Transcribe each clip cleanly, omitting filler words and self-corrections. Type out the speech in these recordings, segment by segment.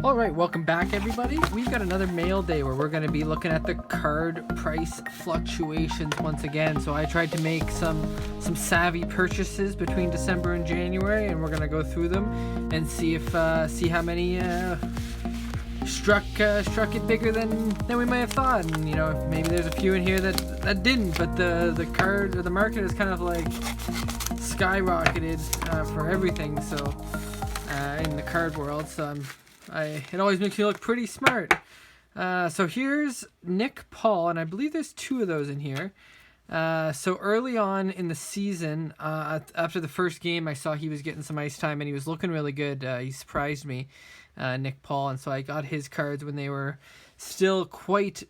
All right, welcome back, everybody. We've got another mail day where we're going to be looking at the card price fluctuations once again. So I tried to make some savvy purchases between December and January, and we're going to go through them and see how many struck it bigger than we might have thought. And you know, maybe there's a few in here that didn't. But the card or the market is kind of like skyrocketed for everything. So in the card world, so it always makes me look pretty smart. So here's Nick Paul, and I believe there's two of those in here. So early on in the season, after the first game, I saw he was getting some ice time, and he was looking really good. He surprised me, Nick Paul, and so I got his cards when they were still quite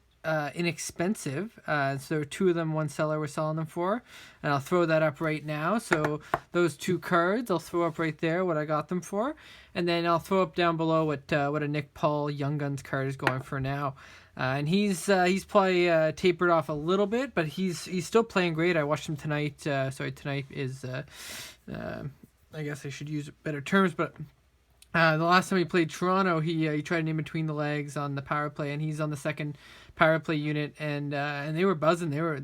inexpensive. So there were two of them one seller was selling them for, and I'll throw that up right now. So those two cards I'll throw up right there what I got them for, and then I'll throw up down below what a Nick Paul Young Guns card is going for now. And he's probably tapered off a little bit, but he's still playing great. I watched him tonight. Tonight is I guess I should use better terms, but the last time he played Toronto, he tried an in between the legs on the power play, and he's on the second power play unit, and they were buzzing. They were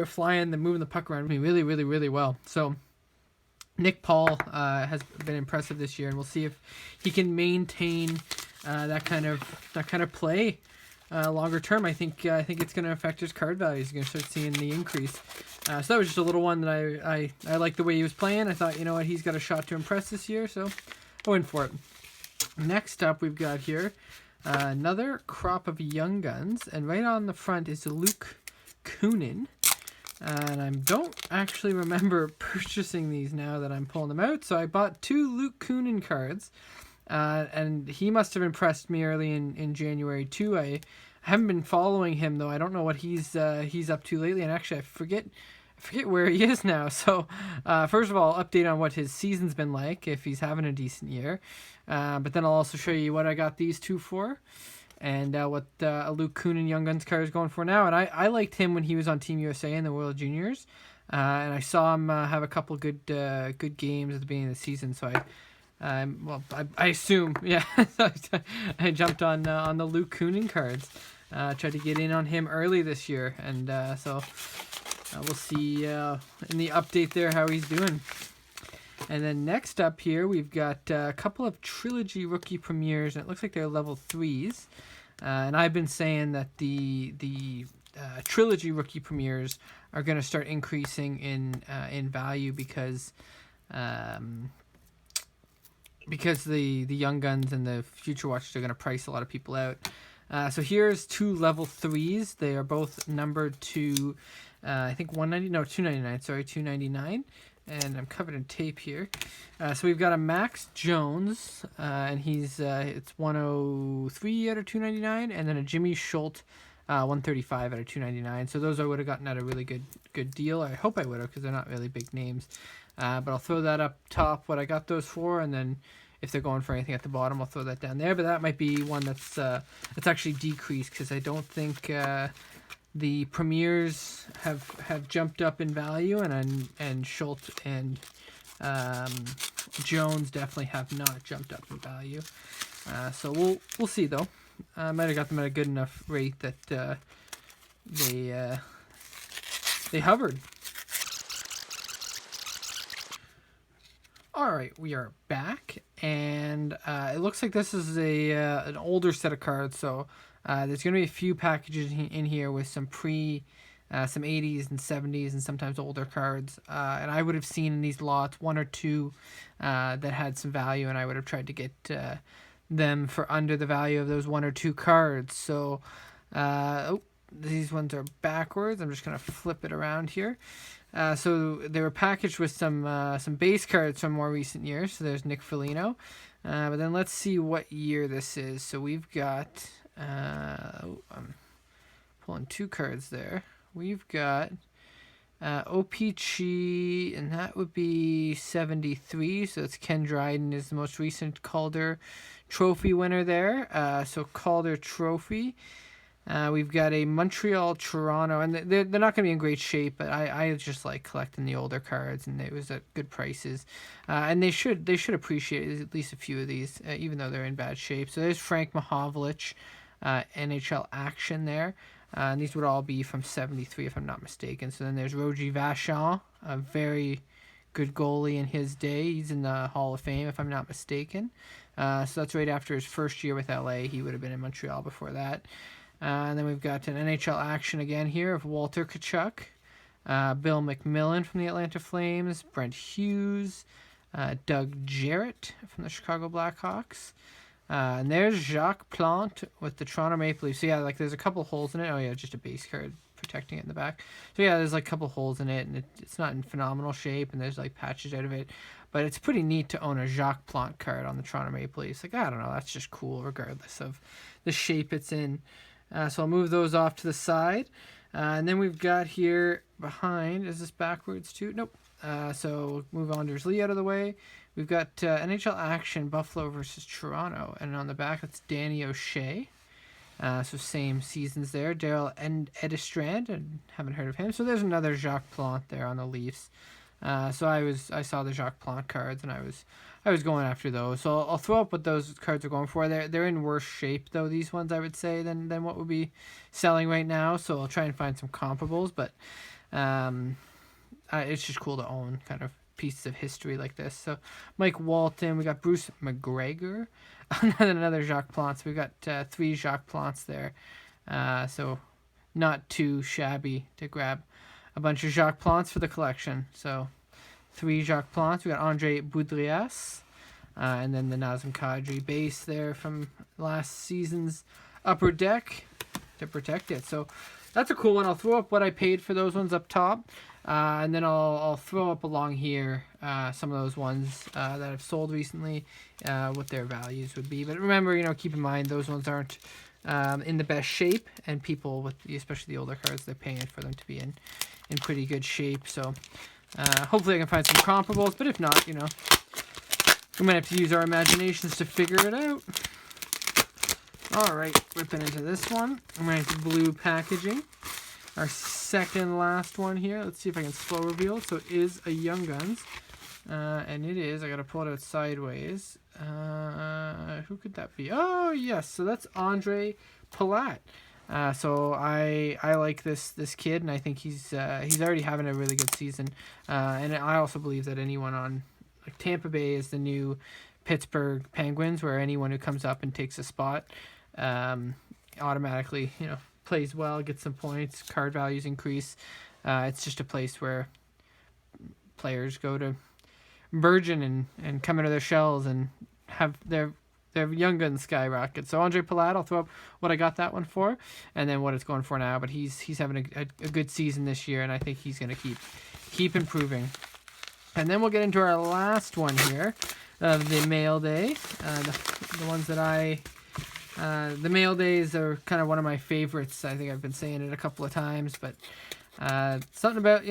flying, they're moving the puck around me really, really, really well. So Nick Paul has been impressive this year, and we'll see if he can maintain that kind of play longer term. I think it's going to affect his card value. He's going to start seeing the increase. So that was just a little one that I liked the way he was playing. I thought, you know what, he's got a shot to impress this year, so I went for it. Next up, we've got here another crop of Young Guns, and right on the front is Luke Kunin. And I don't actually remember purchasing these now that I'm pulling them out, so I bought two Luke Kunin cards. And he must have impressed me early in January too. I haven't been following him though. I don't know what he's up to lately, and actually I forget where he is now. So first of all, update on what his season's been like, if he's having a decent year. But then I'll also show you what I got these two for, and what a Luke Kunin Young Guns card is going for now. And I liked him when he was on Team USA in the World Juniors, and I saw him have a couple good games at the beginning of the season. So I assume, yeah. I jumped on the Luke Kunin cards. Tried to get in on him early this year, and so we'll see in the update there how he's doing. And then next up here, we've got a couple of Trilogy Rookie Premieres, and it looks like they're level 3s. And I've been saying that the Trilogy Rookie Premieres are going to start increasing in value because the Young Guns and the Future Watchers are going to price a lot of people out. So here's two level 3s. They are both numbered to, I think $2.99. Sorry, $2.99. And I'm covered in tape here. So we've got a Max Jones, and he's it's 103 out of $2.99, and then a Jimmy Schultz, 135 out of $2.99. So those I would have gotten at a really good deal. I hope I would have, because they're not really big names. But I'll throw that up top, what I got those for, and then if they're going for anything at the bottom, I'll throw that down there. But that might be one that's actually decreased, because I don't think the premieres have jumped up in value, and Schultz and Jones definitely have not jumped up in value. So we'll see though. I might have got them at a good enough rate that they hovered. All right, we are back, and it looks like this is an older set of cards. So there's going to be a few packages in here with some some 80s and 70s and sometimes older cards. And I would have seen in these lots one or two that had some value, and I would have tried to get them for under the value of those one or two cards. So these ones are backwards. I'm just going to flip it around here. So they were packaged with some base cards from more recent years. So there's Nick Foligno. But then let's see what year this is. So we've got, I'm pulling two cards there. We've got o-pee-chee, and that would be 73. So it's Ken Dryden is the most recent Calder Trophy winner there. So Calder Trophy. We've got a Montreal Toronto, and they're not going to be in great shape, but I just like collecting the older cards, and it was at good prices. And they should appreciate at least a few of these, even though they're in bad shape. So there's Frank Mahovlich, NHL action there. And these would all be from 73, if I'm not mistaken. So then there's Roger Vachon, a very good goalie in his day. He's in the Hall of Fame, if I'm not mistaken. So that's right after his first year with LA. He would have been in Montreal before that. And then we've got an NHL action again here of Walter Tkachuk, Bill McMillan from the Atlanta Flames, Brent Hughes, Doug Jarrett from the Chicago Blackhawks. And there's Jacques Plante with the Toronto Maple Leafs. So yeah, like there's a couple holes in it. Oh yeah, just a base card protecting it in the back. So yeah, there's like a couple holes in it, and it's not in phenomenal shape, and there's like patches out of it. But it's pretty neat to own a Jacques Plante card on the Toronto Maple Leafs. Like, I don't know, that's just cool regardless of the shape it's in. So I'll move those off to the side. And then we've got here behind, is this backwards too? Nope. So move Anders Lee out of the way. We've got NHL action, Buffalo versus Toronto. And on the back, that's Danny O'Shea. So same seasons there. Daryl Edistrand, and haven't heard of him. So there's another Jacques Plante there on the Leafs. So I saw the Jacques Plante cards, and I was going after those. So I'll throw up what those cards are going for. They're in worse shape though, these ones, I would say, than what would be selling right now. So I'll try and find some comparables, but it's just cool to own kind of pieces of history like this. So Mike Walton, we got Bruce McGregor, another Jacques Plante. So we've got 3 Jacques Plantes there. So not too shabby to grab a bunch of Jacques Plantes for the collection. So 3 Jacques Plantes. We got Andre Boudrias, and then the Nazem Kadri base there from last season's Upper Deck to protect it. So that's a cool one. I'll throw up what I paid for those ones up top, and then I'll throw up along here some of those ones that I've sold recently, what their values would be. But remember, keep in mind those ones aren't in the best shape, and people with especially the older cards, they're paying for them to be in pretty good shape. So hopefully I can find some comparables, but if not, we might have to use our imaginations to figure it out. All right, ripping into this one. I'm going to blue packaging. Our second last one here. Let's see if I can slow reveal. So it is a Young Guns, and it is. I got to pull it out sideways. Who could that be? Oh yes, so that's Andre Palat. So I like this kid, and I think he's already having a really good season. And I also believe that anyone on like Tampa Bay is the new Pittsburgh Penguins, where anyone who comes up and takes a spot automatically plays well, gets some points, card values increase. It's just a place where players go to burgeon and come out of their shells and have their Young Guns skyrocket. So Andre Palat, I'll throw up what I got that one for, and then what it's going for now. But he's having a good season this year, and I think he's going to keep improving. And then we'll get into our last one here of the mail day. The ones that the mail days are kind of one of my favorites. I think I've been saying it a couple of times, but something about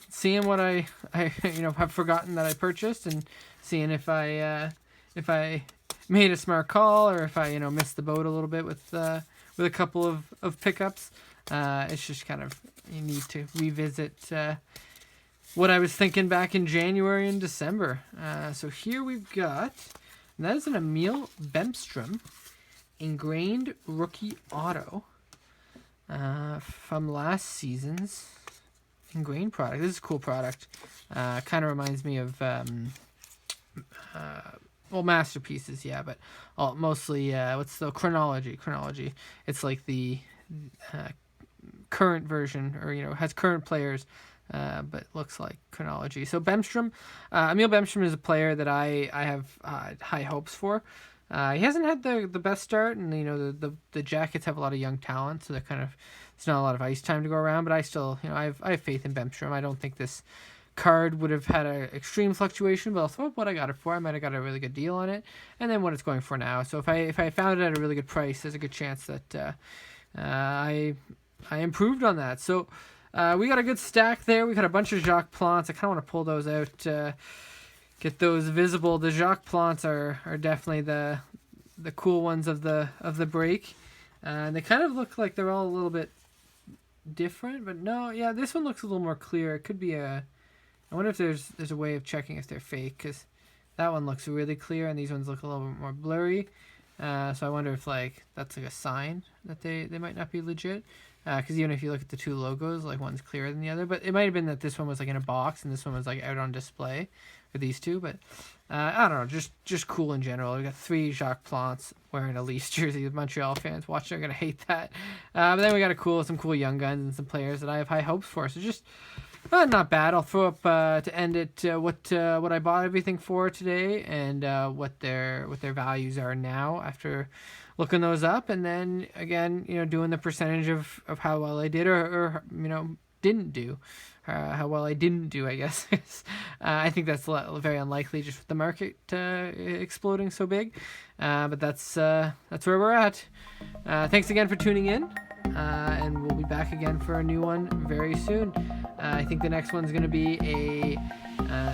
seeing what I have forgotten that I purchased, and seeing if I made a smart call, or if I missed the boat a little bit with a couple of pickups. It's just kind of, you need to revisit what I was thinking back in January and December. So here we've got, and that is an Emil Bemstrom ingrained rookie auto from last season's ingrained product. This is a cool product. Kind of reminds me of masterpieces, yeah, but mostly what's the chronology? It's like the current version, or has current players, but looks like chronology. So Bemstrom, Emil Bemstrom is a player that I have high hopes for. He hasn't had the best start, and the Jackets have a lot of young talent, so it's not a lot of ice time to go around. But I still I have faith in Bemstrom. I don't think this card would have had an extreme fluctuation, but I'll throw up what I got it for. I might have got a really good deal on it, and then what it's going for now. So if I found it at a really good price, there's a good chance that I improved on that. So we got a good stack there. We got a bunch of Jacques Plantes. I kind of want to pull those out, get those visible. The Jacques Plantes are definitely the cool ones of the break. They kind of look like they're all a little bit different, but no, yeah, this one looks a little more clear. It could be a. I wonder if there's a way of checking if they're fake, because that one looks really clear and these ones look a little bit more blurry. So I wonder if like that's like a sign that they might not be legit. Because even if you look at the two logos, like one's clearer than the other, but it might have been that this one was like in a box and this one was like out on display for these two. But I don't know, just cool in general. We got 3 Jacques Plants wearing a Leafs jersey with Montreal fans watching are gonna hate that. But then we got some cool young guns and some players that I have high hopes for. So just not bad. I'll throw up to end it what I bought everything for today and what their values are now after looking those up, and then again, doing the percentage of how well I did or didn't do, how well I didn't do, I guess. I think that's very unlikely just with the market exploding so big, but that's where we're at. Thanks again for tuning in, and we'll be back again for a new one very soon. I think the next one's going to be a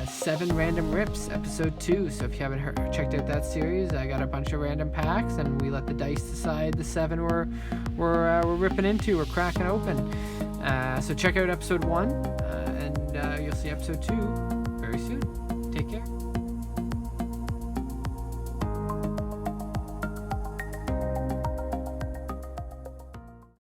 7 Random Rips, episode 2. So if you haven't checked out that series, I got a bunch of random packs, and we let the dice decide the 7 we're ripping into, we're cracking open. So check out episode 1, and you'll see episode 2 very soon. Take care.